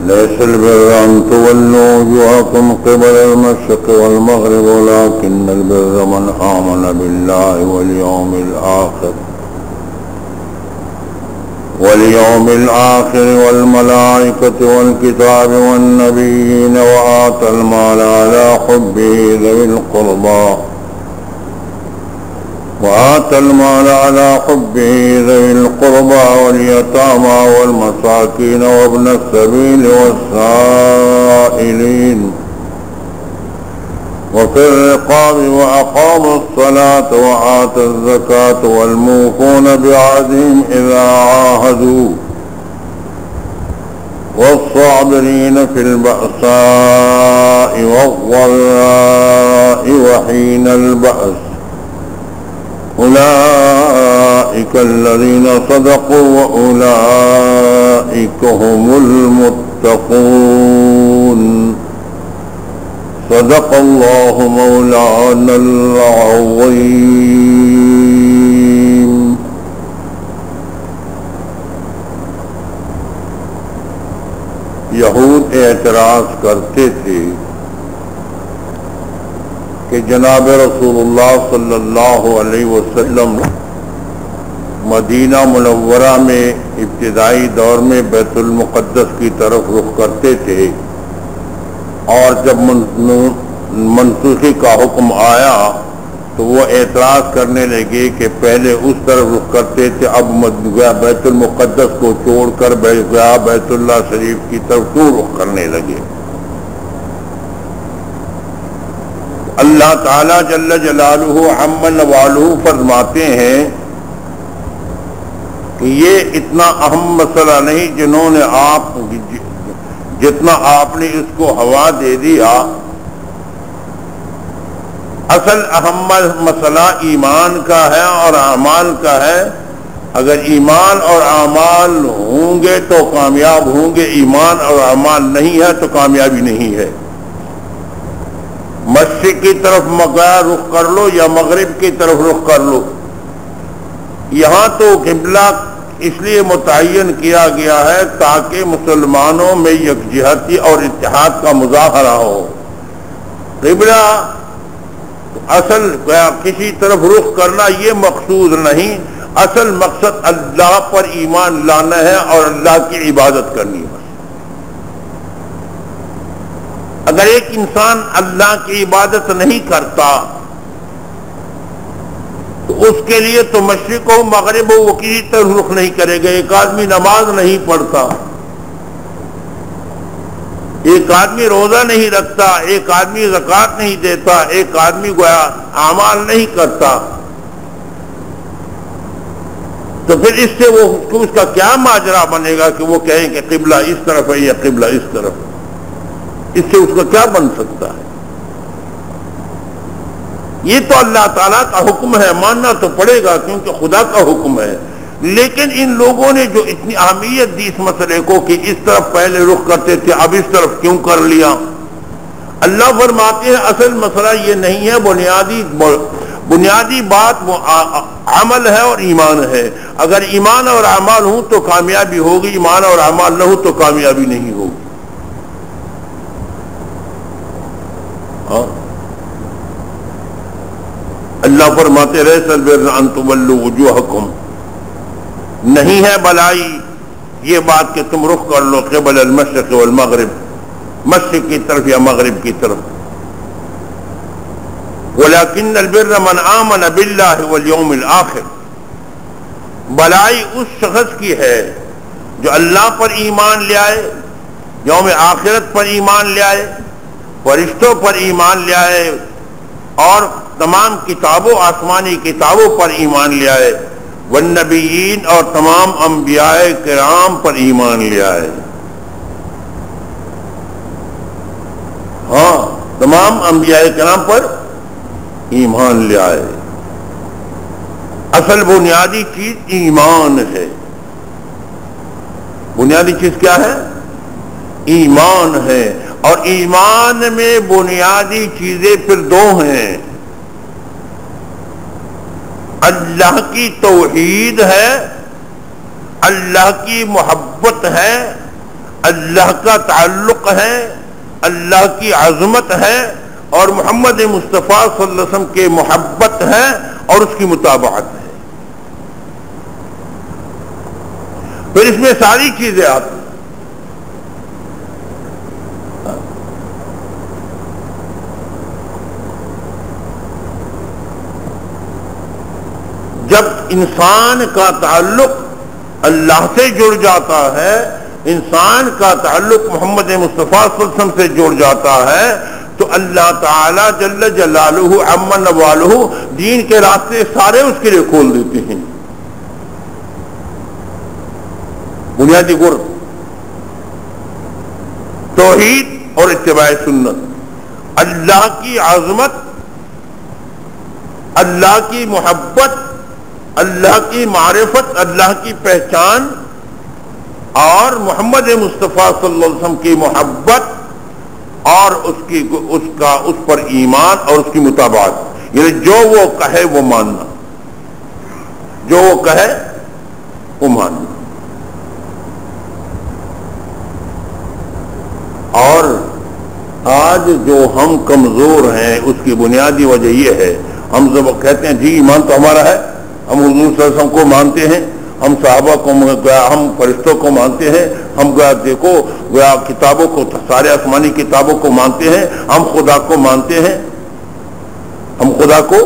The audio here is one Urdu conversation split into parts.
ليس البر أن تولوا وجوهكم قبل المشرق والمغرب ولكن البر من آمن بالله واليوم الآخر والملائكة والكتاب والنبيين وآتى المال على حبه ذوي القربى واليتامى والمساكين وابن السبيل والسائلين وفي الرقاب وأقاموا الصلاة وآتوا الزكاة والموفون بعهدهم إذا عاهدوا والصابرين في البأساء والضراء وحين البأس أولئك الذين صدقوا وأولئك هم المتقون صدق الله مولانا العظيم. یہود اعتراض کرتے تھے کہ جناب رسول اللہ صلی اللہ علیہ وسلم مدینہ منورہ میں ابتدائی دور میں بیت المقدس کی طرف رخ کرتے تھے، اور جب منسوخی کا حکم آیا تو وہ اعتراض کرنے لگے کہ پہلے اس طرف رخ کرتے تھے، اب بیت المقدس کو چھوڑ کر بیت اللہ شریف کی طرف کیوں رخ کرنے لگے؟ اللہ تعالیٰ جل جلالہ عم نوالہ فرماتے ہیں کہ یہ اتنا اہم مسئلہ نہیں جتنا آپ نے اس کو ہوا دے دیا. اصل اہم مسئلہ ایمان کا ہے اور اعمال کا ہے. اگر ایمان اور اعمال ہوں گے تو کامیاب ہوں گے، ایمان اور اعمال نہیں ہے تو کامیابی نہیں ہے. مشرق کی طرف رخ کر لو یا مغرب کی طرف رخ کر لو، یہاں تو قبلہ اس لیے متعین کیا گیا ہے تاکہ مسلمانوں میں یکجہتی اور اتحاد کا مظاہرہ ہو. قبلہ اصل کسی طرف رخ کرنا یہ مقصود نہیں، اصل مقصد اللہ پر ایمان لانا ہے اور اللہ کی عبادت کرنی ہے. اگر ایک انسان اللہ کی عبادت نہیں کرتا تو اس کے لیے تو مشرق ہو مغرب ہو وہ کسی طرف رخ نہیں کرے گا. ایک آدمی نماز نہیں پڑھتا، ایک آدمی روزہ نہیں رکھتا، ایک آدمی زکوٰۃ نہیں دیتا، ایک آدمی گویا اعمال نہیں کرتا، تو پھر اس سے اس کا کیا ماجرا بنے گا کہ وہ کہیں کہ قبلہ اس طرف ہے یا قبلہ اس طرف؟ اس سے اس کا کیا بن سکتا ہے؟ یہ تو اللہ تعالیٰ کا حکم ہے، ماننا تو پڑے گا کیونکہ خدا کا حکم ہے. لیکن ان لوگوں نے جو اتنی اہمیت دی اس مسئلے کو کہ اس طرف پہلے رخ کرتے تھے اب اس طرف کیوں کر لیا؟ اللہ فرماتے ہیں اصل مسئلہ یہ نہیں ہے، بنیادی بات وہ عمل ہے اور ایمان ہے. اگر ایمان اور اعمال ہوں تو کامیابی ہوگی، ایمان اور اعمال نہ ہو تو کامیابی نہیں ہوگی. اللہ فرماتے لیس البر ان تولوا وجوہکم، نہیں ہے بلائی یہ بات کہ تم رخ کر لو قبل المشرق والمغرب، مشرق کی طرف یا مغرب کی طرف. ولكن البر من آمن باللہ والیوم الآخر، بلائی اس شخص کی ہے جو اللہ پر ایمان لے آئے، یوم آخرت پر ایمان لے آئے، فرشتوں پر ایمان لے آئے اور تمام کتابوں آسمانی کتابوں پر ایمان لے آئے، والنبیین اور تمام انبیاء کرام پر ایمان لے آئے. ہاں، تمام انبیاء کرام پر ایمان لے آئے. اصل بنیادی چیز ایمان ہے. بنیادی چیز کیا ہے؟ ایمان ہے. اور ایمان میں بنیادی چیزیں پھر دو ہیں، اللہ کی توحید ہے، اللہ کی محبت ہے، اللہ کا تعلق ہے، اللہ کی عظمت ہے، اور محمد مصطفیٰ صلی اللہ علیہ وسلم کے محبت ہے اور اس کی مطابقت ہے. پھر اس میں ساری چیزیں آتی ہیں. جب انسان کا تعلق اللہ سے جڑ جاتا ہے، انسان کا تعلق محمد مصطفیٰ صلی اللہ علیہ وسلم سے جڑ جاتا ہے، تو اللہ تعالی جل جلالہ عما نوالہ دین کے راستے سارے اس کے لیے کھول دیتے ہیں. بنیادی گر توحید اور اتباع سنت، اللہ کی عظمت، اللہ کی محبت، اللہ کی معرفت، اللہ کی پہچان، اور محمد مصطفیٰ صلی اللہ علیہ وسلم کی محبت اور اس پر ایمان اور اس کی مطابقت. یعنی جو وہ کہے وہ ماننا، جو وہ کہے وہ ماننا. اور آج جو ہم کمزور ہیں اس کی بنیادی وجہ یہ ہے، ہم جب کہتے ہیں جی ایمان تو ہمارا ہے، ہم حضور صلی اللہ علیہ وسلم کو مانتے ہیں، ہم صحابہ کو، ہم فرشتوں کو مانتے ہیں، ہم دیکھو کتابوں کو، سارے آسمانی کتابوں کو مانتے ہیں، ہم خدا کو مانتے ہیں، ہم خدا کو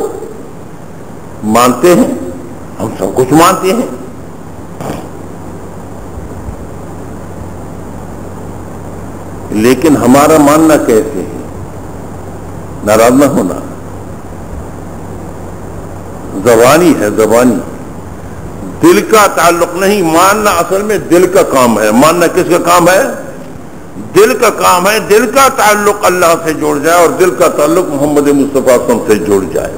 مانتے ہیں، ہم سب کچھ مانتے ہیں. لیکن ہمارا ماننا کیسے ہے؟ ناراض نہ ہونا، زبانی ہے، زبانی، دل کا تعلق نہیں. ماننا اصل میں دل کا کام ہے. ماننا کس کا کام ہے؟ دل کا کام ہے. دل کا تعلق اللہ سے جڑ جائے اور دل کا تعلق محمد مصطفیٰ صلی اللہ علیہ وسلم سے جڑ جائے،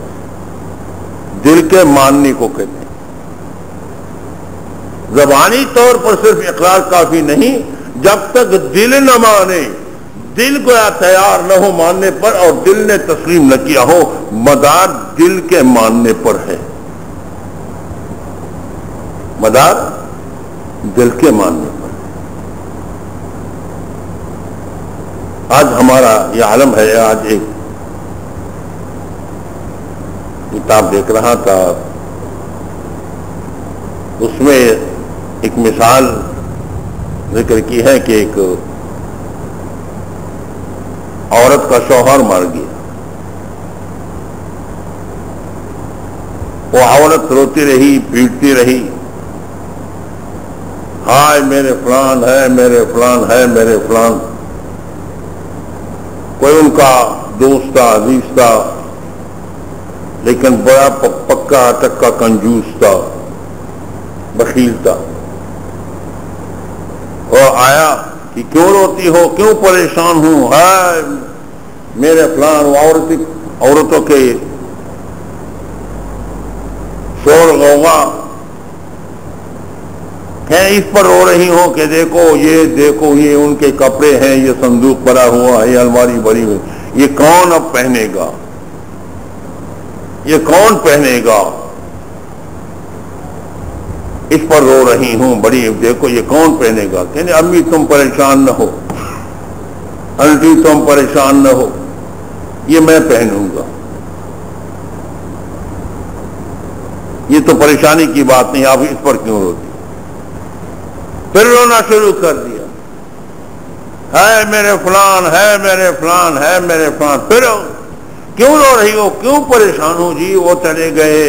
دل کے ماننے کو کہتے ہیں. زبانی طور پر صرف اقرار کافی نہیں، جب تک دل نہ مانے، دل کو تیار نہ ہو ماننے پر اور دل نے تسلیم نہ کیا ہو، مدار دل کے ماننے پر ہے، مدار دل کے ماننے پر. آج ہمارا یہ عالم ہے. آج ایک کتاب دیکھ رہا تھا، اس میں ایک مثال ذکر کی ہے کہ ایک عورت کا شوہر مر گیا. وہ عورت روتی رہی، پیٹتی رہی، ہائے میرے فلان ہے، میرے فلان ہے، میرے فلان. کوئی ان کا دوست تھا، عزیز تھا، لیکن بڑا پکا ٹکا کنجوس تھا، بخیل تھا. وہ آیا کہ کیوں روتی ہو، کیوں پریشان ہوں؟ ہائے میرے فلان. عورتوں کے شور غوغا کہ اس پر رو رہی ہوں کہ دیکھو یہ ان کے کپڑے ہیں، یہ صندوق بھرا ہوا ہے، یہ الماری بھری ہوئی، یہ کون اب پہنے گا، یہ کون پہنے گا؟ اس پر رو رہی ہوں بڑی، دیکھو یہ کون پہنے گا. کہنے امی تم پریشان نہ ہو، انٹی تم پریشان نہ ہو، یہ میں پہنوں گا. یہ تو پریشانی کی بات نہیں، آپ اس پر کیوں روتی؟ پھر رونا شروع کر دیا، ہے میرے فلان، ہے میرے فلان، ہے میرے فلان. پھر کیوں رو رہی ہو، کیوں پریشان ہو؟ جی وہ چلے گئے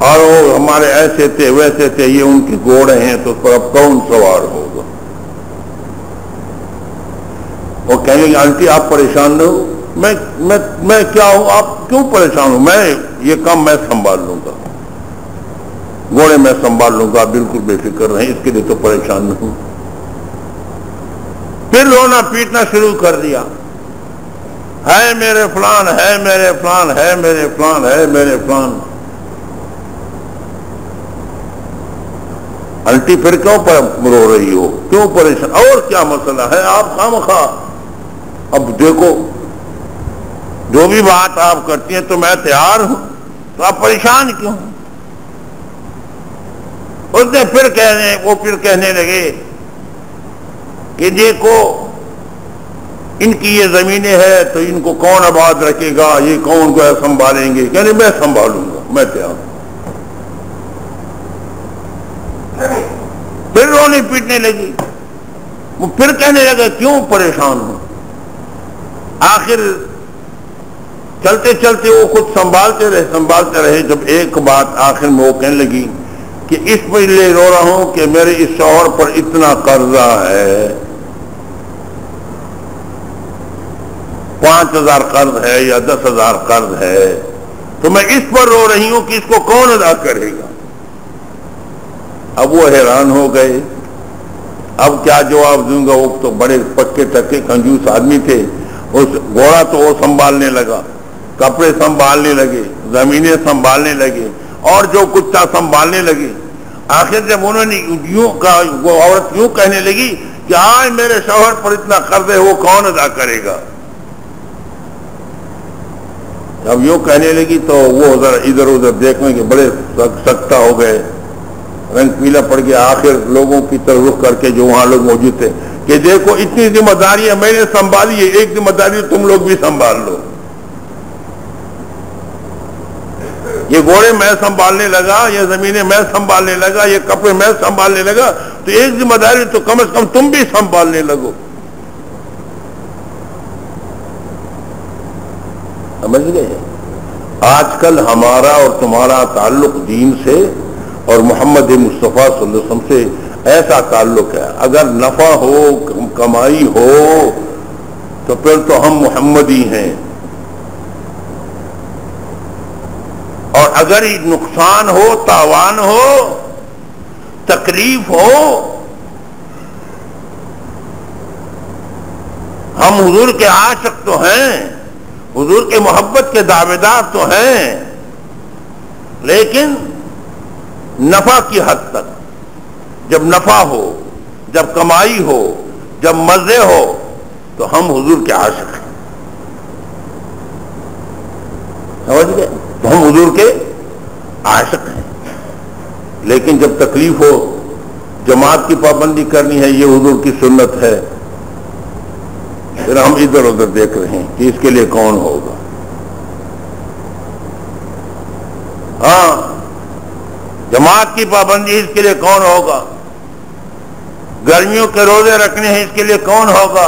اور وہ ہمارے ایسے تھے ویسے تھے، یہ ان کے گھوڑے ہیں تو اس پر اب کون سوار ہوگا؟ وہ کہیں گے آنٹی آپ پریشان نہ ہو، میں کیا ہوں، آپ کیوں پریشان ہوں؟ میں یہ کام میں سنبھال لوں گا، گھوڑے میں سنبھال لوں گا، بالکل بے فکر رہیں، اس کے لیے تو پریشان نہ ہوں. پھر رونا پیٹنا شروع کر دیا، ہے میرے فلان، ہے میرے فلان، ہے میرے فلان، ہے میرے فلان. الٹی پھر کیوں رو رہی ہو، کیوں پریشان، اور کیا مسئلہ ہے؟ آپ خواہ اب دیکھو جو بھی بات آپ کرتی ہیں تو میں تیار ہوں، تو آپ پریشان کیوں؟ اس نے پھر کہنے لگے کہ دیکھو ان کی یہ زمینیں ہے تو ان کو کون آباد رکھے گا، یہ کون کو سنبھالیں گے؟ کہنے میں سنبھالوں گا، میں تیار ہوں۔ پھر رونے پیٹنے لگی، وہ پھر کہنے لگا کیوں پریشان ہوں؟ آخر چلتے چلتے وہ خود سنبھالتے رہے جب ایک بات آخر میں وہ کہنے لگی کہ اس پر لے رو رہا ہوں کہ میرے اس شوہر پر اتنا قرضہ ہے، 5,000 قرض ہے یا 10,000 قرض ہے، تو میں اس پر رو رہی ہوں کہ اس کو کون ادا کرے گا؟ اب وہ حیران ہو گئے، اب کیا جواب دوں گا؟ وہ تو بڑے پکے ٹکے کنجوس آدمی تھے۔ اس گھوڑا تو وہ سنبھالنے لگا، کپڑے سنبھالنے لگے، زمینیں سنبھالنے لگے، اور جو کچھ تھا سنبھالنے لگے۔ آخر جب انہوں نے یوں کہا، وہ عورت یوں کہنے لگی کہ آج میرے شوہر پر اتنا قرض ہے، وہ کون ادا کرے گا؟ جب یوں کہنے لگی تو وہ ادھر ادھر دیکھنے کے بڑے سکتا ہو گئے، رنگ پیلا پڑ گیا۔ آخر لوگوں کی طرف رخ کر کے جو وہاں لوگ موجود تھے کہ دیکھو اتنی ذمہ داریاں میں نے سنبھالی ہے، ایک ذمہ داری تم لوگ بھی سنبھال لو۔ یہ گھوڑے میں سنبھالنے لگا، یہ زمینیں میں سنبھالنے لگا، یہ کپڑے میں سنبھالنے لگا، تو ایک ذمہ داری تو کم از کم تم بھی سنبھالنے لگو۔ سمجھ گئے؟ آج کل ہمارا اور تمہارا تعلق دین سے اور محمد مصطفیٰ صلی اللہ علیہ وسلم سے ایسا تعلق ہے، اگر نفع ہو کمائی ہو تو پھر تو ہم محمدی ہیں، اور اگر نقصان ہو، تاوان ہو، تکلیف ہو، ہم حضور کے عاشق تو ہیں، حضور کے محبت کے دعوے دار تو ہیں، لیکن نفع کی حد تک۔ جب نفع ہو، جب کمائی ہو، جب مزے ہو، تو ہم حضور کے عاشق ہیں۔ سمجھ گئے؟ تو ہم حضور کے عاشق ہیں، لیکن جب تکلیف ہو، جماعت کی پابندی کرنی ہے، یہ حضور کی سنت ہے، پھر ہم ادھر ادھر دیکھ رہے ہیں کہ اس کے لیے کون ہوگا۔ ہاں، جماعت کی پابندی اس کے لیے کون ہوگا، گرمیوں کے روزے رکھنے ہیں اس کے لیے کون ہوگا،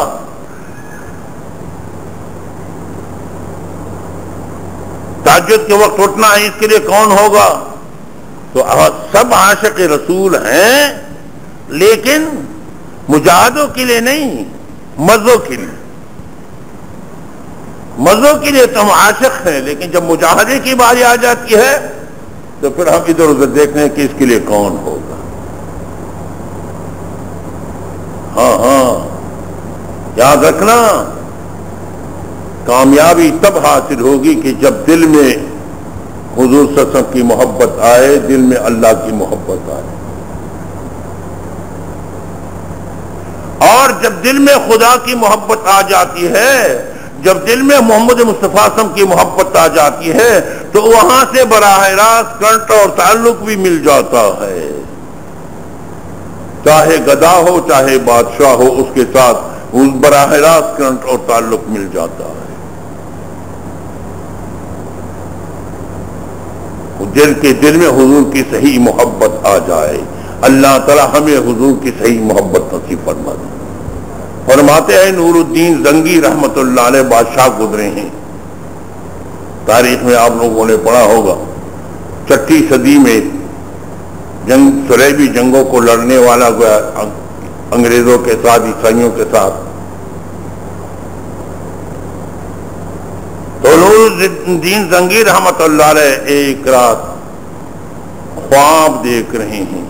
تہجد کے وقت اٹھنا ہے اس کے لیے کون ہوگا؟ تو سب عاشق رسول ہیں، لیکن مجاہدوں کے لیے نہیں، مزوں کے لیے۔ مزوں کے لیے تو ہم عاشق ہیں، لیکن جب مجاہدے کی باری آ جاتی ہے تو پھر ہم ادھر ادھر دیکھتے ہیں کہ اس کے لیے کون ہوگا۔ ہاں یاد رکھنا، کامیابی تب حاصل ہوگی کہ جب دل میں حضور صلی اللہ علیہ وسلم کی محبت آئے، دل میں اللہ کی محبت آئے، اور جب دل میں خدا کی محبت آ جاتی ہے، جب دل میں محمد مصطفیٰ صلی اللہ علیہ وسلم کی محبت آ جاتی ہے، تو وہاں سے براہ راست کنٹ اور تعلق بھی مل جاتا ہے۔ چاہے گدا ہو، چاہے بادشاہ ہو، اس کے ساتھ براہ راست کنٹ اور تعلق مل جاتا ہے۔ دل میں حضور کی صحیح محبت آ جائے۔ اللہ تعالی ہمیں حضور کی صحیح محبت نصیب فرما دے۔ فرماتے ہیں نور الدین زنگی رحمت اللہ علیہ بادشاہ گزرے ہیں، تاریخ میں آپ لوگوں نے پڑھا ہوگا، 6 صدی میں صلیبی جنگوں کو لڑنے والا گیا انگریزوں کے ساتھ، عیسائیوں کے ساتھ۔ تو نور الدین زنگی رحمت اللہ علیہ ایک رات خواب دیکھ رہے ہیں،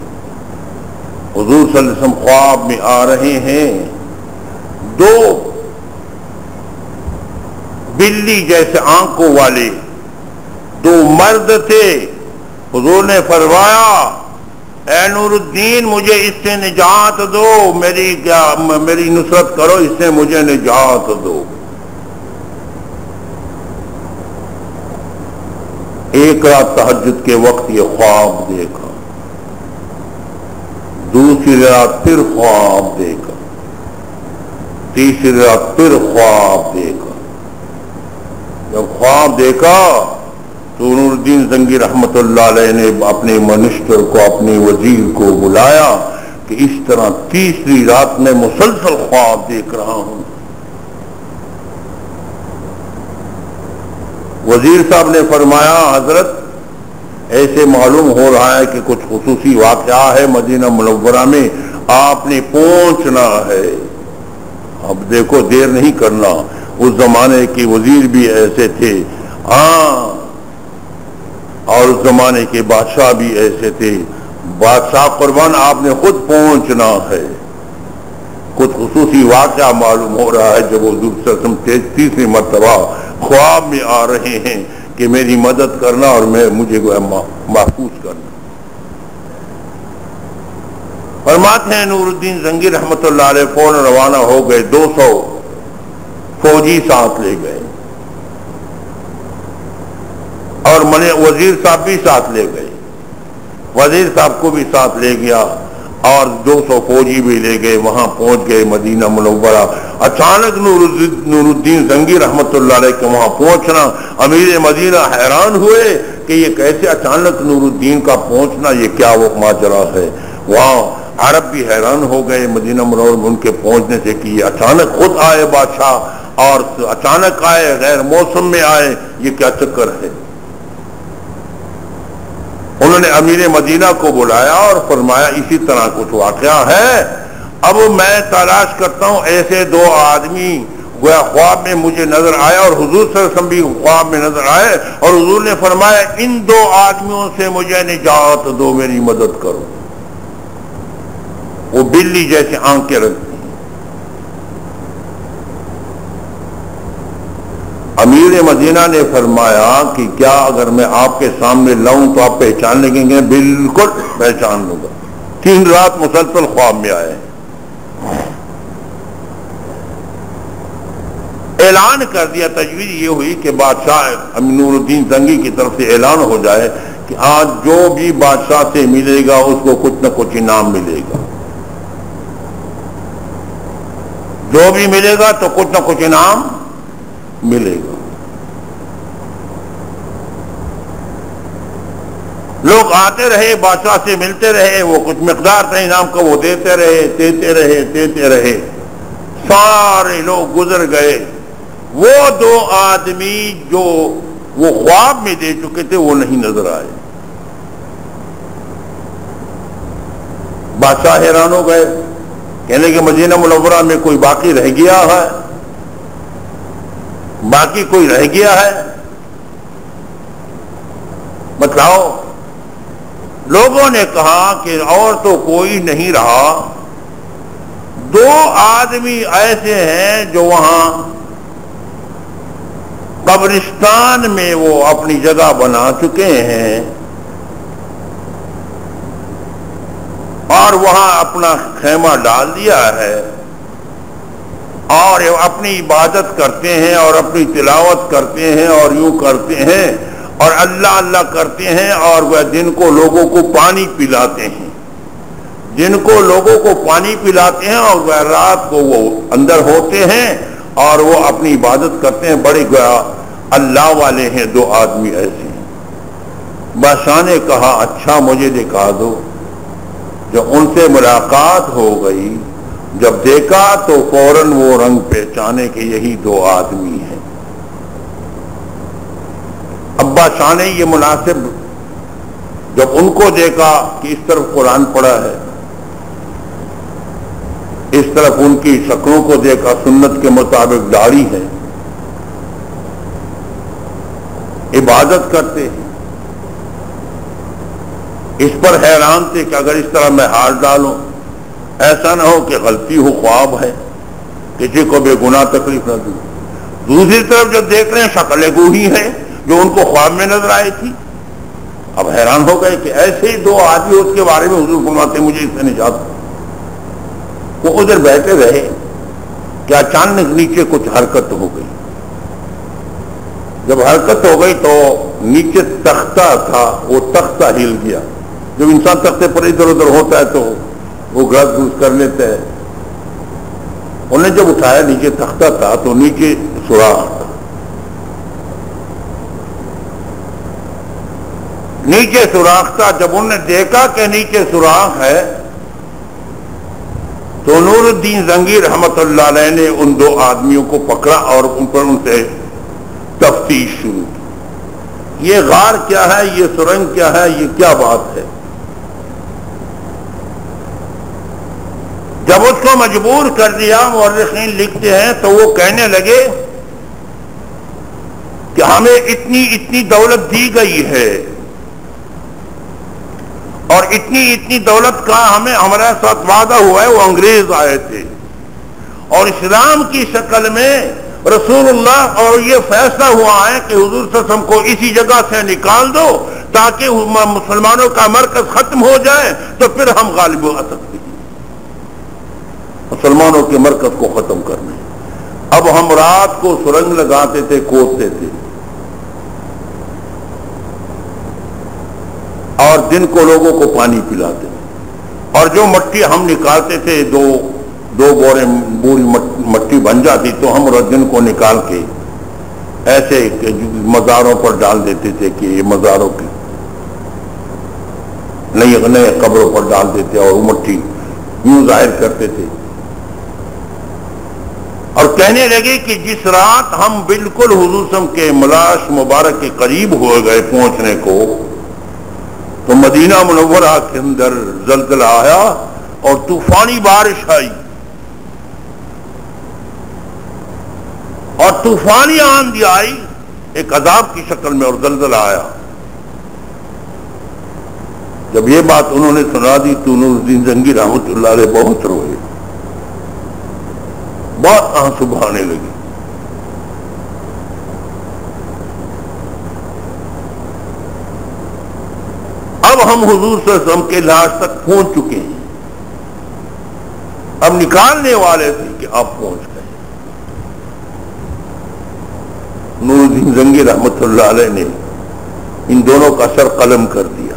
حضور صلی اللہ علیہ وسلم خواب میں آ رہے ہیں، 2 بلی جیسے آنکھوں والے 2 مرد تھے۔ حضور نے فرمایا اے نور الدین مجھے اس سے نجات دو، میری نصرت کرو، اس سے مجھے نجات دو۔ ایک رات تہجد کے وقت یہ خواب دیکھا، دوسری رات پھر خواب دیکھا، تیسری رات پھر خواب دیکھا۔ جب خواب دیکھا تو نور الدین زنگی رحمت اللہ علیہ نے اپنے منسٹر کو، اپنے وزیر کو بلایا کہ اس طرح تیسری رات میں مسلسل خواب دیکھ رہا ہوں۔ وزیر صاحب نے فرمایا حضرت ایسے معلوم ہو رہا ہے کہ کچھ خصوصی واقعہ ہے مدینہ منورہ میں، آپ نے پہنچنا ہے۔ اب دیکھو دیر نہیں کرنا، اس زمانے کے وزیر بھی ایسے تھے، ہاں، اور اس زمانے کے بادشاہ بھی ایسے تھے۔ بادشاہ قربان آپ نے خود پہنچنا ہے۔ کچھ خصوصی واقعہ معلوم ہو رہا ہے جب حضور صلی اللہ علیہ وسلم تیسری مرتبہ خواب میں آ رہے ہیں کہ میری مدد کرنا اور مجھے محفوظ کرنا۔ فرماتے ہیں نور الدین زنگی رحمت اللہ علیہ فوراً روانہ ہو گئے، 200 فوجی ساتھ لے گئے اور وزیر صاحب بھی ساتھ لے گئے، وزیر صاحب کو بھی ساتھ لے گیا اور 200 فوجی بھی لے گئے۔ وہاں پہنچ گئے مدینہ منورہ۔ اچانک نور الدین زنگی رحمت اللہ علیہ کے وہاں پہنچنا، امیر مدینہ حیران ہوئے کہ یہ کیسے اچانک نور الدین کا پہنچنا، یہ کیا وہ ماجرا ہے۔ وہاں عرب بھی حیران ہو گئے مدینہ منورہ میں ان کے پہنچنے سے کہ یہ اچانک خود آئے بادشاہ اور اچانک آئے، غیر موسم میں آئے، یہ کیا چکر ہے۔ انہوں نے امیر مدینہ کو بلایا اور فرمایا اسی طرح کچھ واقعہ ہے، اب میں تلاش کرتا ہوں ایسے 2 آدمی گویا خواب میں مجھے نظر آئے اور حضور صلی اللہ علیہ وسلم بھی خواب میں نظر آئے، اور حضور نے فرمایا ان 2 آدمیوں سے مجھے نجات دو، میری مدد کرو۔ وہ بلی جیسے آنکھیں رکھتی ہیں۔ امیر مدینہ نے فرمایا کہ کیا اگر میں آپ کے سامنے لاؤں تو آپ پہچان لیں گے؟ بالکل پہچان لوں گا۔ 3 رات مسلسل خواب میں آئے۔ اعلان کر دیا، تجویز یہ ہوئی کہ بادشاہ نور الدین زنگی کی طرف سے اعلان ہو جائے کہ آج جو بھی بادشاہ سے ملے گا اس کو کچھ نہ کچھ انعام ملے گا، جو بھی ملے گا تو کچھ نہ کچھ انعام ملے گا۔ لوگ آتے رہے، بادشاہ سے ملتے رہے، وہ کچھ مقدار تھا انعام کا وہ دیتے رہے، سارے لوگ گزر گئے۔ وہ 2 آدمی جو وہ خواب میں دے چکے تھے وہ نہیں نظر آئے۔ بادشاہ حیران ہو گئے، کہنے کہ مدینہ منورہ میں کوئی باقی رہ گیا ہے، باقی کوئی رہ گیا ہے، بتلاؤ۔ لوگوں نے کہا کہ اور تو کوئی نہیں رہا، 2 آدمی ایسے ہیں جو وہاں قبرستان میں وہ اپنی جگہ بنا چکے ہیں اور وہاں اپنا خیمہ ڈال دیا ہے اور اپنی عبادت کرتے ہیں اور اپنی تلاوت کرتے ہیں اور یوں کرتے ہیں اور اللہ اللہ کرتے ہیں، اور وہ دن کو لوگوں کو پانی پلاتے ہیں، جن کو لوگوں کو پانی پلاتے ہیں، اور وہ رات کو وہ اندر ہوتے ہیں اور وہ اپنی عبادت کرتے ہیں۔ بڑے اللہ والے ہیں 2 آدمی ایسے ہیں۔ بادشاہ نے کہا اچھا مجھے دکھا دو۔ جب ان سے ملاقات ہو گئی، جب دیکھا تو فوراً وہ رنگ پہچانے کہ یہی 2 آدمی ہیں۔ ابا شاہ نے یہ مناسب جب ان کو دیکھا کہ اس طرف قرآن پڑھا ہے، اس طرف ان کی شکلوں کو دیکھا، سنت کے مطابق داڑھی ہے، عبادت کرتے ہیں، اس پر حیران تھے کہ اگر اس طرح میں ہاتھ ڈالوں ایسا نہ ہو کہ غلطی ہو، خواب ہے، کسی کو بے گناہ تکلیف نہ دوں۔ دوسری طرف جب دیکھ رہے ہیں شکلیں وہی ہیں جو ان کو خواب میں نظر آئی تھی۔ اب حیران ہو گئے کہ ایسے ہی 2 آدمی اس کے بارے میں حضور فرماتے مجھے اس سے نجات دو۔ وہ ادھر بیٹھے رہے کہ اچانک نیچے کچھ حرکت ہو گئی۔ جب حرکت ہو گئی تو نیچے تختہ تھا، وہ تختہ ہل گیا۔ جب انسان تختے پر ادھر ادھر ہوتا ہے تو وہ گھس گھس کر لیتے ہیں. انہیں جب اٹھایا نیچے تختہ تھا تو نیچے سوراخ تھا. نیچے سوراخ تھا. جب انہوں نے دیکھا کہ نیچے سوراخ ہے تو نور الدین زنگی رحمت اللہ علیہ نے ان دو آدمیوں کو پکڑا اور ان سے تفتیش شروع کی. یہ غار کیا ہے, یہ سرنگ کیا ہے, یہ کیا بات ہے. جب اس کو مجبور کر دیا, مورخین لکھتے ہیں, تو وہ کہنے لگے کہ ہمیں اتنی دولت دی گئی ہے اور اتنی دولت کا ہمارے ساتھ وعدہ ہوا ہے. وہ انگریز آئے تھے اور اسلام کی شکل میں رسول اللہ, اور یہ فیصلہ ہوا ہے کہ حضور صلی اللہ علیہ وسلم کو اسی جگہ سے نکال دو تاکہ مسلمانوں کا مرکز ختم ہو جائے, تو پھر ہم غالب آ سکتے ہیں. مسلمانوں کے مرکز کو ختم کرنے. اب ہم رات کو سرنگ لگاتے تھے, کودتے تھے, اور دن کو لوگوں کو پانی پلاتے تھے, اور جو مٹی ہم نکالتے تھے دو بورے بوری مٹی بن جاتی, تو ہم دن کو نکال کے ایسے مزاروں پر ڈال دیتے تھے کہ یہ مزاروں کی نئے قبروں پر ڈال دیتے, اور وہ مٹی یوں ظاہر کرتے تھے. اور کہنے لگے کہ جس رات ہم بالکل حضور صلی اللہ علیہ وسلم کے ملاش مبارک کے قریب ہو گئے پہنچنے کو, تو مدینہ منورہ کے اندر زلزلہ آیا اور طوفانی بارش آئی اور طوفانی آندھی آئی ایک عذاب کی شکل میں, اور زلزلہ آیا. جب یہ بات انہوں نے سنا دی تو نور الدین زنگی رحمت اللہ علیہ بہت روئے, بہت آنسو بہانے لگے. اب ہم حضور صلی اللہ علیہ وسلم کے لاش تک پہنچ چکے ہیں, اب نکالنے والے تھے کہ آپ پہنچ گئے. نور الدین زنگی رحمت اللہ علیہ نے ان دونوں کا سر قلم کر دیا.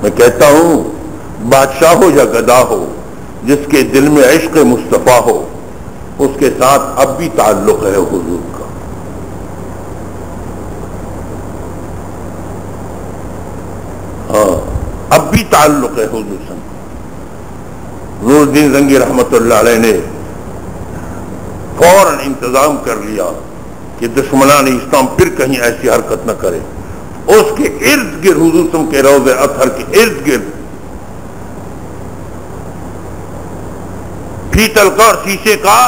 میں کہتا ہوں بادشاہ ہو یا گدا ہو, جس کے دل میں عشق مصطفیٰ ہو, اس کے ساتھ اب بھی تعلق ہے حضور کا. ہاں, اب بھی تعلق ہے حضور سے. نور الدین زنگی رحمت اللہ علیہ نے فوراً انتظام کر لیا کہ دشمنان اسلام پھر کہیں ایسی حرکت نہ کرے. اس کے ارد گرد, حضور صلی اللہ علیہ وسلم کے روضہ اطہر کے ارد گرد پیتل کا اور شیشے کا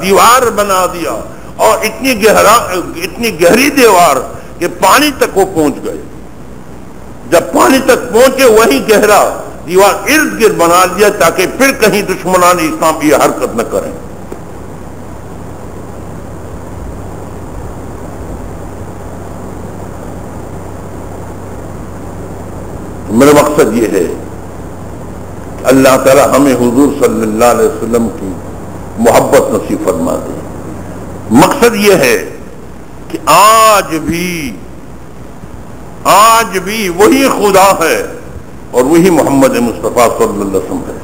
دیوار بنا دیا, اور اتنی گہری دیوار کہ پانی تک وہ پہنچ گئے. جب پانی تک پہنچے وہی گہرا دیوار ارد گرد بنا دیا تاکہ پھر کہیں دشمنان اسلام یہ حرکت نہ کریں. میرا مقصد یہ ہے کہ اللہ تعالی ہمیں حضور صلی اللہ علیہ وسلم کی محبت نصیب فرما دے. مقصد یہ ہے کہ آج بھی وہی خدا ہے اور وہی محمد مصطفیٰ صلی اللہ علیہ وسلم ہے.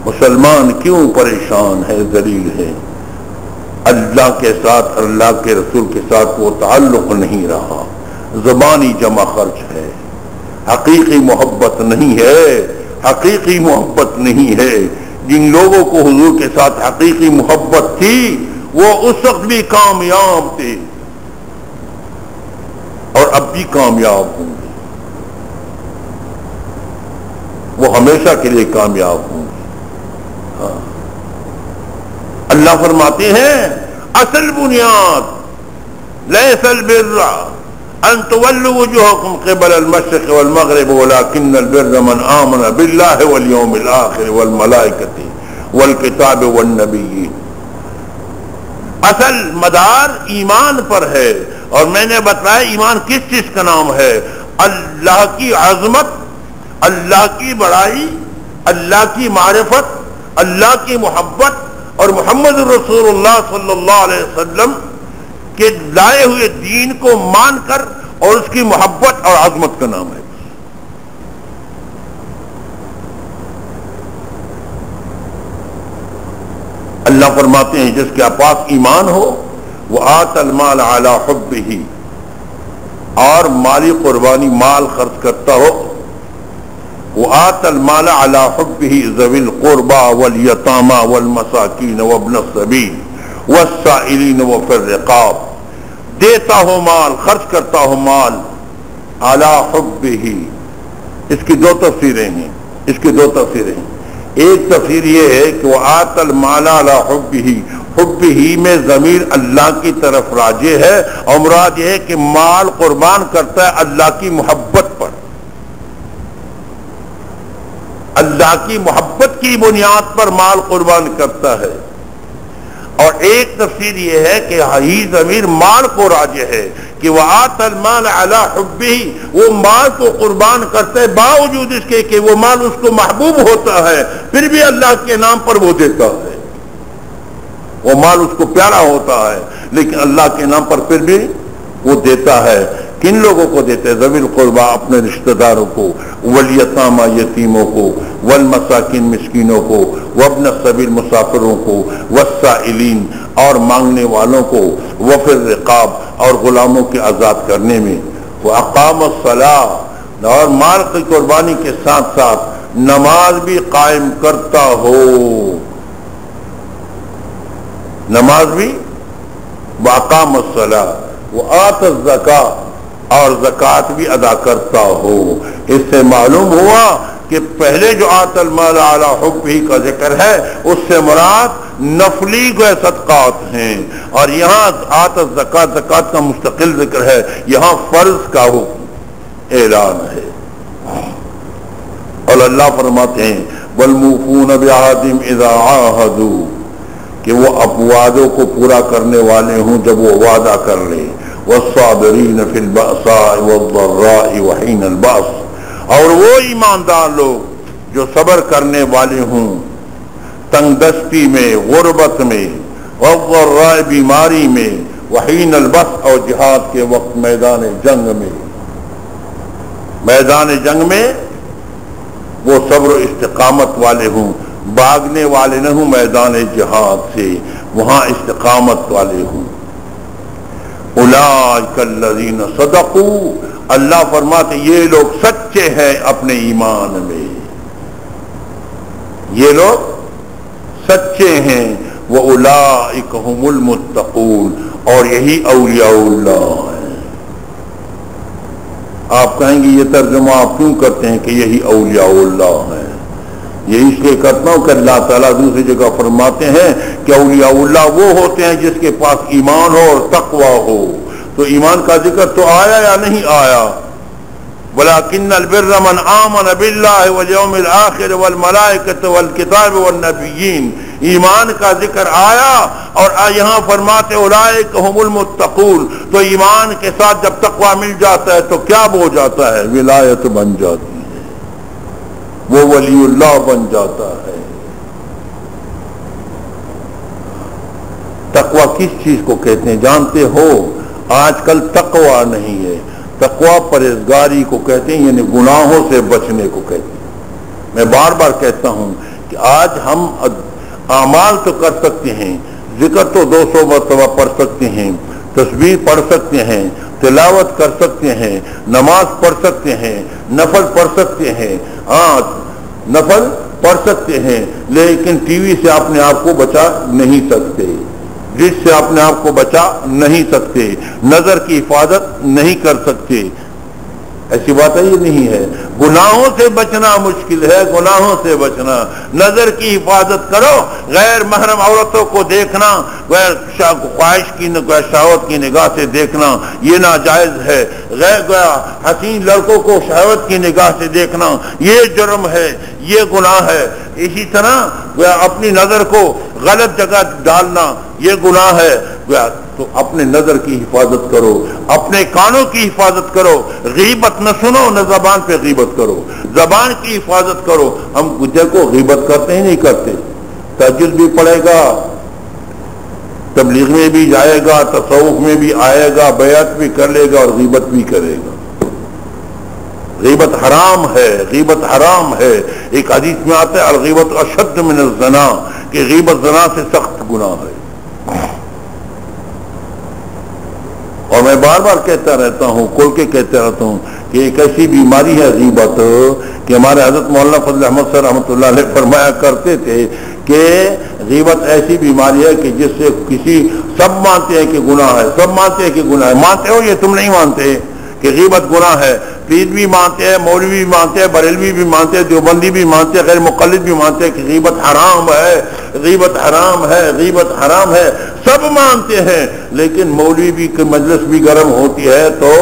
مسلمان کیوں پریشان ہے, ذلیل ہے؟ اللہ کے ساتھ, اللہ کے رسول کے ساتھ وہ تعلق نہیں رہا, زبانی جمع خرچ ہے, حقیقی محبت نہیں ہے. حقیقی محبت نہیں ہے. جن لوگوں کو حضور کے ساتھ حقیقی محبت تھی وہ اس وقت بھی کامیاب تھے اور اب بھی کامیاب ہوں گے, وہ ہمیشہ کے لیے کامیاب ہوں گے. ہاں. اللہ فرماتے ہیں اصل بنیاد لیس البر ان تولوا وجوهكم قبل المشرق والمغرب ولكن البر من آمن بالله واليوم الآخر والملائكة والكتاب والنبيين. اصل مدار ایمان پر ہے, اور میں نے بتایا ایمان کس چیز کا نام ہے؟ اللہ کی عظمت, اللہ کی بڑائی, اللہ کی معرفت, اللہ کی محبت, اور محمد رسول اللہ صلی اللہ علیہ وسلم کے لائے ہوئے دین کو مان کر اور اس کی محبت اور عظمت کا نام ہے. اللہ فرماتے ہیں جس کے پاس ایمان ہو وہ آت المال علی حبہ، اور مالی قربانی مال خرچ کرتا ہو، وآت المال علی حبہ ذوی القربى والیتامى والمساکین وابن السبیل والسائلین وفی الرقاب، دیتا ہو مال، خرچ کرتا ہو مال علی حبہ. اس کی دو تفسیریں ہیں. ایک تفسیر یہ ہے کہ وآت المال علی حبہ، حبہ میں ضمیر اللہ کی طرف راجع ہے، اور مراد یہ ہے کہ مال قربان کرتا ہے اللہ کی محبت پر، اللہ کی محبت کی بنیاد پر مال قربان کرتا ہے. اور ایک تفسیر یہ ہے کہ ہی ضمیر مال کو راجع ہے کہ وآت المال علی حبہ، وہ مال کو قربان کرتا ہے باوجود اس کے کہ وہ مال اس کو محبوب ہوتا ہے، پھر بھی اللہ کے نام پر وہ دیتا ہے. وہ مال اس کو پیارا ہوتا ہے لیکن اللہ کے نام پر پھر بھی وہ دیتا ہے. کن لوگوں کو دیتے ہیں؟ ذوی القربى اپنے رشتہ داروں کو، والیتامى یتیموں کو، والمساکین مسکینوں کو، وابن السبیل مسافروں کو، والسائلین اور مانگنے والوں کو، وفی الرقاب اور غلاموں کے آزاد کرنے میں، واقام الصلاۃ اور مال کی قربانی کے ساتھ ساتھ نماز بھی قائم کرتا ہو، نماز بھی، واقام الصلاۃ وآت الزکاۃ اور زکوٰۃ بھی ادا کرتا ہو. اس سے معلوم ہوا کہ پہلے جو آت المال علی حبہ کا ذکر ہے اس سے مراد نفلی گوئے صدقات ہیں، اور یہاں آت الزکاۃ، زکوٰۃ کا مستقل ذکر ہے، یہاں فرض کا اعلان ہے. اور اللہ فرماتے ہیں والموفون بعہدہم اذا عاہدوا، کہ وہ وعدوں کو پورا کرنے والے ہوں جب وہ وعدہ کر لیں. والصابرین فی البأساء والضراء وحین البأس، اور وہ ایماندار لوگ جو صبر کرنے والے ہوں تنگ دستی میں، غربت میں، والضراء بیماری میں، وحین البأس اور جہاد کے وقت میدان جنگ میں وہ صبر و استقامت والے ہوں، بھاگنے والے نہ ہوں میدان جہاد سے، وہاں استقامت والے ہوں. اولئک الذین صدقوا، اللہ فرماتے یہ لوگ سچے ہیں اپنے ایمان میں، یہ لوگ سچے ہیں. وَأُولَئِكَ هُمُ الْمُتَّقُونَ، اور یہی اولیاء اللہ ہیں. آپ کہیں گے یہ ترجمہ آپ کیوں کرتے ہیں کہ یہی اولیاء اللہ ہیں؟ یہ اس لیے کرتا ہوں کہ اللہ تعالیٰ دوسری جگہ فرماتے ہیں کہ اولیاء اللہ وہ ہوتے ہیں جس کے پاس ایمان ہو اور تقوی ہو. تو ایمان کا ذکر تو آیا یا نہیں آیا؟ وَلَكِنَّ الْبِرَّ مَنْ آمَنَ بِاللَّهِ وَالْيَوْمِ الْآخِرِ وَالْمَلَائِكَةِ وَالْكِتَابِ وَالنَّبِيِّينَ، ایمان کا ذکر آیا اور یہاں فرماتے اولئک هم المتقون. تو ایمان کے ساتھ جب تقوی مل جاتا ہے تو کیا ہو جاتا ہے؟ ولایت بن جاتی ہے، وہ ولی اللہ بن جاتا ہے. تقوی کس چیز کو کہتے ہیں جانتے ہو؟ آج کل تقوی نہیں ہے، تقوی پرہیزگاری کو کہتے ہیں، یعنی گناہوں سے بچنے کو کہتے ہیں. میں بار بار کہتا ہوں کہ آج ہم اعمال تو کر سکتے ہیں، ذکر تو 200 مرتبہ پڑھ سکتے ہیں، تسبیح پڑھ سکتے ہیں، تلاوت کر سکتے ہیں، نماز پڑھ سکتے ہیں، نفل پڑھ سکتے ہیں، نفل پڑھ سکتے ہیں، لیکن ٹی وی سے اپنے آپ کو بچا نہیں سکتے، جس سے اپنے آپ کو بچا نہیں سکتے، نظر کی حفاظت نہیں کر سکتے. ایسی بات ہے یہ نہیں ہے. گناہوں سے بچنا مشکل ہے، گناہوں سے بچنا. نظر کی حفاظت کرو، غیر محرم عورتوں کو دیکھنا، غیر خواہش کی شہوت کی نگاہ سے دیکھنا یہ ناجائز ہے. غیر حسین لڑکوں کو شہوت کی نگاہ سے دیکھنا یہ جرم ہے، یہ گناہ ہے. اسی طرح اپنی نظر کو غلط جگہ ڈالنا یہ گناہ ہے. تو اپنے نظر کی حفاظت کرو، اپنے کانوں کی حفاظت کرو، غیبت نہ سنو، نہ زبان پہ غیبت کرو، زبان کی حفاظت کرو. ہم گجر کو غیبت کرتے ہی نہیں کرتے. تہجد بھی پڑھے گا، تبلیغ میں بھی جائے گا، تصوف میں بھی آئے گا، بیعت بھی کر لے گا اور غیبت بھی کرے گا۔ غیبت حرام ہے، غیبت حرام ہے۔ ایک حدیث میں آتا ہے الغیبت اشد من الزنا، کہ غیبت زنا سے سخت گناہ ہے۔ اور میں بار بار کہتا رہتا ہوں، کھول کے کہتا رہتا ہوں کہ ایک ایسی بیماری ہے غیبت، کہ ہمارے حضرت مولانا فضل احمد صاحب رحمۃ اللہ علیہ فرمایا کرتے تھے کہ غیبت ایسی بیماری ہے کہ جس سے سب مانتے ہیں کہ گناہ ہے، سب مانتے ہیں کہ گناہ ہے۔ مانتے ہو یہ تم نہیں مانتے کہ غیبت گناہ ہے؟ پیر بھی مانتے ہیں، مولوی بھی مانتے ہیں، بریلوی بھی مانتے ہیں، دیوبندی بھی مانتے ہیں، غیر مقلد بھی مانتے ہیں کہ غیبت حرام ہے، غیبت حرام ہے، غیبت حرام ہے، سب مانتے ہیں۔ لیکن مولوی بھی کی مجلس بھی گرم ہوتی ہے تو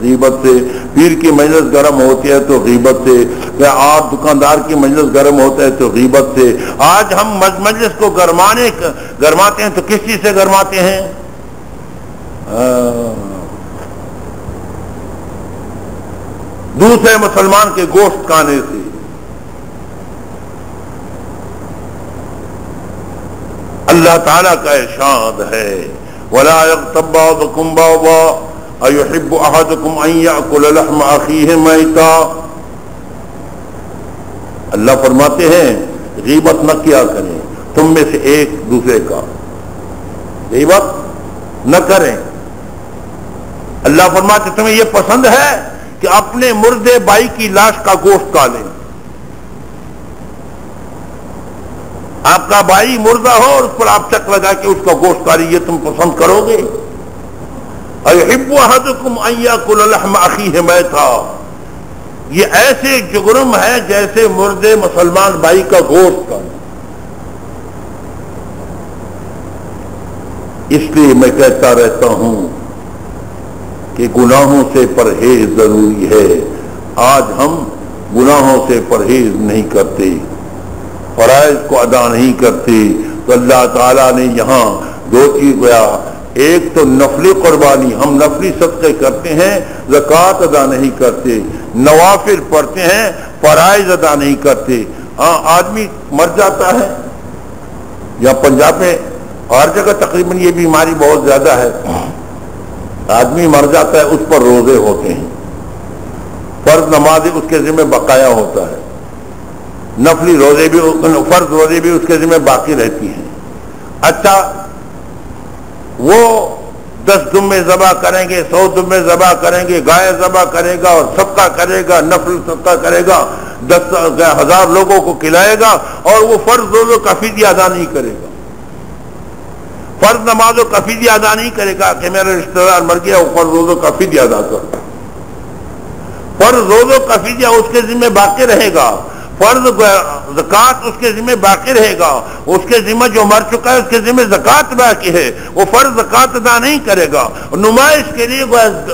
غیبت سے، پیر کی مجلس گرم ہوتی ہے تو غیبت سے، یا آپ دکاندار کی مجلس گرم ہوتا ہے تو غیبت سے۔ آج ہم مجلس کو گرماتے ہیں تو کس چیز سے گرماتے ہیں؟ دوسرے مسلمان کے گوشت کھانے سے۔ اللہ تعالیٰ کا ارشاد ہے وَلَا يَغْتَبْ بَعْضُكُمْ بَعْضًا أَيُحِبُّ أَحَدُكُمْ أَن يَأْكُلَ لَحْمَ أَخِيهِ مَيْتًا۔ اللہ فرماتے ہیں غیبت نہ کیا کریں تم میں سے ایک دوسرے کا، غیبت نہ کریں۔ اللہ فرماتے تمہیں یہ پسند ہے کہ اپنے مردے بھائی کی لاش کا گوشت کھا لیں؟ آپ کا بھائی مردہ ہو اور اس پر آپ چک لگا کے اس کا گوشت کھا لیں، یہ تم پسند کرو گے؟ اَيُحِبُّ أَحَدُكُمْ أَن يَأْكُلَ لَحْمَ أَخِيهِ مَيْتًا، یہ ایسے جرم ہے جیسے مردے مسلمان بھائی کا گوشت کھانا۔ اس لیے میں کہتا رہتا ہوں کہ گناہوں سے پرہیز ضروری ہے۔ آج ہم گناہوں سے پرہیز نہیں کرتے، فرائض کو ادا نہیں کرتے، تو اللہ تعالیٰ نے یہاں دو چیز گویا، ایک تو نفلی قربانی، ہم نفلی صدقے کرتے ہیں، زکوٰۃ ادا نہیں کرتے، نوافل پڑھتے ہیں، فرائض ادا نہیں کرتے۔ آدمی مر جاتا ہے، یا پنجاب میں ہر جگہ تقریباً یہ بیماری بہت زیادہ ہے، آدمی مر جاتا ہے اس پر روزے ہوتے ہیں، فرض نماز اس کے ذمہ بقایا ہوتا ہے، نفلی روزے بھی، فرض روزے بھی اس کے ذمہ باقی رہتی ہیں۔ اچھا وہ 10 دمے ذبح کریں گے، 100 دمے ذبح کریں گے، گائے ذبح کرے گا اور صدقہ کرے گا، نفل صدقہ کرے گا، 10,000 لوگوں کو کھلائے گا، اور وہ فرض روزوں کا فدیہ ادا نہیں کرے گا، فرض نمازوں کا فدیہ ادا نہیں کرے گا کہ میرا رشتہ دار مر گیا وہ فرض روزوں کا فدیہ ادا کر، فرض روزوں کا فدیہ اس کے ذمہ باقی رہے گا، فرض زکوٰۃ اس کے ذمہ باقی رہے گا، اس کے ذمہ جو مر چکا ہے اس کے ذمہ زکوٰۃ باقی ہے، وہ فرض زکوٰۃ ادا نہیں کرے گا۔ نمائش کے لیے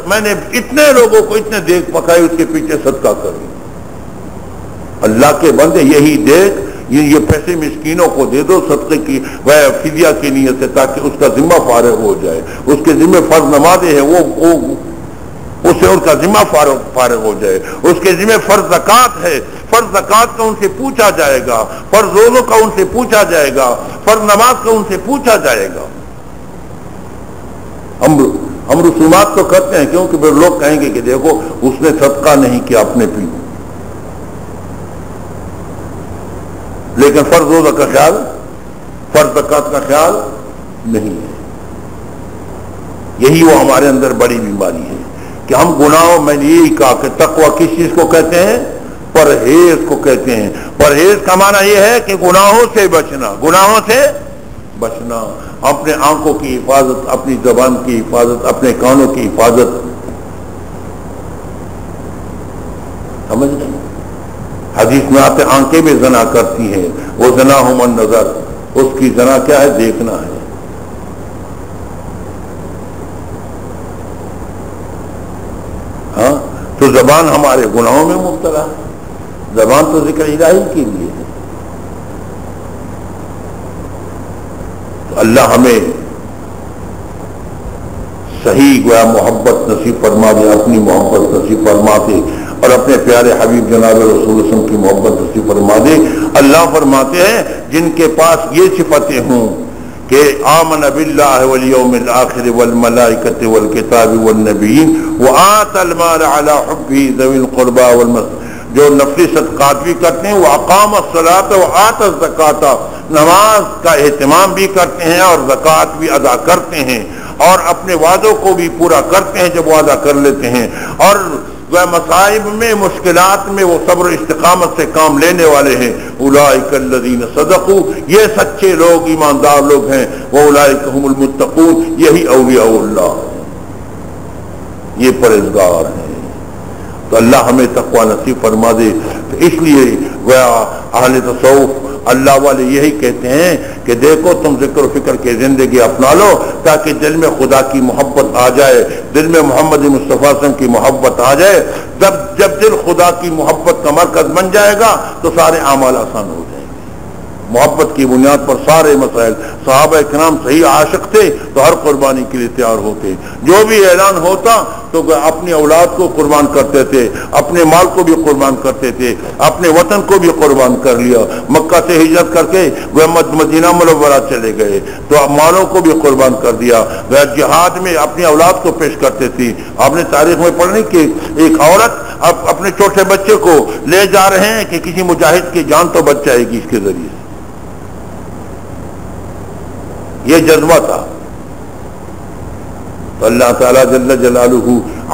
میں نے اتنے لوگوں کو اتنے دیکھ پکائی، اس کے پیچھے صدقہ کر دیا۔ اللہ کے بندے یہی دیکھ، یہ پیسے مسکینوں کو دے دو صدقے کی فدیہ کی نیت سے، تاکہ اس کا ذمہ فارغ ہو جائے، اس کے ذمہ فرض نمازیں ہیں وہ اس سے ان کا ذمہ فارغ ہو جائے، اس کے ذمہ فرض زکوٰۃ ہے، فرض زکوٰۃ کا ان سے پوچھا جائے گا، فرض روزوں کا ان سے پوچھا جائے گا، فرض نماز کا ان سے پوچھا جائے گا۔ ہم رسومات تو کرتے ہیں کیونکہ پھر لوگ کہیں گے کہ دیکھو اس نے صدقہ نہیں کیا اپنے پی، لیکن فرض روزہ کا خیال، فرض زکوٰۃ کا خیال نہیں ہے۔ یہی وہ ہمارے اندر بڑی بیماری ہے کہ ہم گناہوں میں یہی کہا کہ تقویٰ کس چیز کو کہتے ہیں؟ پرہیز کو کہتے ہیں۔ پرہیز کا معنی یہ ہے کہ گناہوں سے بچنا، گناہوں سے بچنا، اپنے آنکھوں کی حفاظت، اپنی زبان کی حفاظت، اپنے کانوں کی حفاظت، سمجھ گئے؟ حدیث میں آتے آنکھیں بھی زنا کرتی ہیں، وہ زنا ہم النظر، اس کی زنا کیا ہے؟ دیکھنا ہے۔ ہاں تو زبان ہمارے گناہوں میں مبتلا ہے، زبان تو ذکر الہی کے لیے ہے۔ تو اللہ ہمیں صحیح گویا محبت نصیب فرما دے، اپنی محبت نصیب فرما دے، اور اپنے پیارے حبیب جناب رسول اللہ علیہ وسلم کی محبت نصیب فرما دے۔ اللہ فرماتے ہیں جن کے پاس یہ صفتیں ہوں کہ آمن باللہ والیوم الآخر والملائکۃ والکتاب والنبیین وآتى المال علی حبہ ذوی القربى والمساکین، جو نفلی صدقات بھی کرتے ہیں، واقام الصلاۃ وآتى الزکاۃ، نماز کا اہتمام بھی کرتے ہیں اور زکوٰۃ بھی ادا کرتے ہیں، اور اپنے وعدوں کو بھی پورا کرتے ہیں جب وعدہ کر لیتے ہیں، اور مصائب میں مشکلات میں وہ صبر و استقامت سے کام لینے والے ہیں۔ اولئک الذین صدقوا، یہ سچے لوگ ایماندار لوگ ہیں، واولئک هم المتقون، یہی اولیاء اللہ، یہ پرہیزگار ہیں۔ تو اللہ ہمیں تقوی نصیب فرما دے۔ تو اس لیے اہل تصوف اللہ والے یہی کہتے ہیں کہ دیکھو تم ذکر و فکر کی زندگی اپنا لو تاکہ دل میں خدا کی محبت آ جائے، دل میں محمد مصطفیٰ صلی اللہ علیہ وسلم کی محبت آ جائے۔ جب دل خدا کی محبت کا مرکز بن جائے گا تو سارے اعمال آسان ہو جائیں گے۔ محبت کی بنیاد پر سارے مسائل، صحابہ کرام صحیح عاشق تھے تو ہر قربانی کے لیے تیار ہوتے، جو بھی اعلان ہوتا تو اپنی اولاد کو قربان کرتے تھے، اپنے مال کو بھی قربان کرتے تھے، اپنے وطن کو بھی قربان کر لیا۔ مکہ سے ہجرت کر کے وہ مدینہ منورہ چلے گئے تو مالوں کو بھی قربان کر دیا۔ وہ جہاد میں اپنی اولاد کو پیش کرتے تھے۔ آپ نے تاریخ میں پڑھنے کہ ایک عورت اپنے چھوٹے بچے کو لے جا رہے ہیں کہ کسی مجاہد کی جان تو بچ جائے گی اس کے ذریعے، یہ جذبہ تھا۔ تو اللہ تعالیٰ جل جلالہ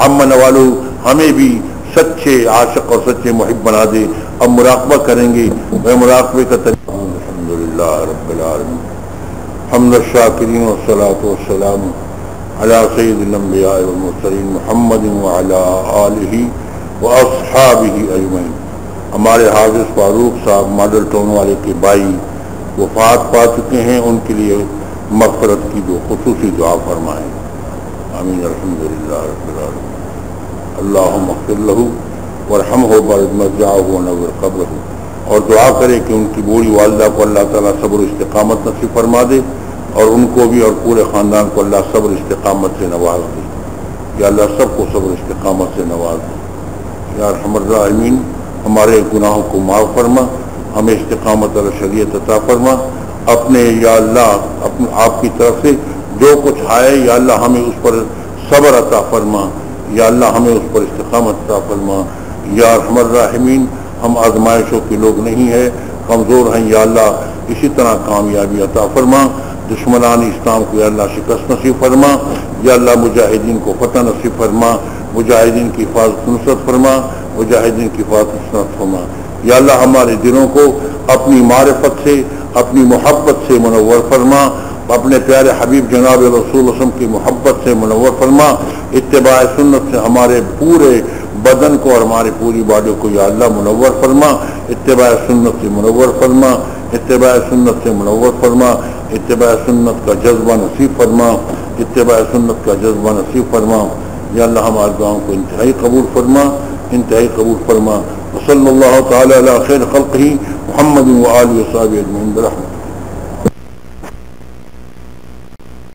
عم نوالہ ہمیں بھی سچے عاشق اور سچے محب بنا دے۔ اب مراقبہ کریں گے، وہ مراقبے کا طریقہ۔ الحمدللہ رب العالمین، حمد الشاکرین والصلاة والسلام علی سید الانبیاء والمرسلین محمد وعلی آلہ واصحابہ اجمعین۔ ہمارے حافظ فاروق صاحب ماڈل ٹاؤن والے کے بھائی وفات پا چکے ہیں، ان کے لیے مغفرت کی جو خصوصی دعا فرمائیں۔ آمین الحمدللہ رب العالمین۔ اللہم اغفر لہ وارحمہ وبارک مرجعہ ونور قبرہ، اور دعا کرے کہ ان کی بوڑھی والدہ کو اللہ تعالیٰ صبر و استقامت نصیب فرما دے، اور ان کو بھی اور پورے خاندان کو اللہ صبر و استقامت سے نواز دے۔ یا اللہ سب کو صبر و استقامت سے نواز دے۔ یا ارحم الراحمین، ہمارے گناہوں کو معاف فرما، ہمیں استقامت علی شریعت عطا فرما۔ اپنے یا اللہ آپ کی طرف سے جو کچھ آئے یا اللہ ہمیں اس پر صبر عطا فرما، یا اللہ ہمیں اس پر استقامت عطا فرما۔ یا ارحم الراحمین، ہم آزمائشوں کے لوگ نہیں ہیں، کمزور ہیں، یا اللہ اسی طرح کامیابی عطا فرما۔ دشمنان اسلام کو یا اللہ شکست نصیب فرما، یا اللہ مجاہدین کو فتح نصیب فرما، مجاہدین کی حفاظت نصرت فرما، مجاہدین کی حفاظت نصرت فرما۔ یا اللہ ہمارے دلوں کو اپنی معرفت سے، اپنی محبت سے منور فرما، اپنے پیارے حبیب جناب رسول اللہ علیہ وسلم کی محبت سے منور فرما۔ اتباع سنت سے ہمارے پورے بدن کو اور ہماری پوری باڈی کو یا اللہ منور فرما، اتباع سنت سے منور فرما، اتباع سنت سے منور فرما، اتباع سنت کا جذبہ نصیب فرما، اتباع سنت کا جذبہ نصیب فرما۔ یا اللہ ہمارے دعاؤں کو انتہائی قبول فرما، انتہائی قبول فرما۔ وصلی اللہ تعالی علی خیر خلقہ محمد وآلہ وصحبہ اجمعین برحمتہ۔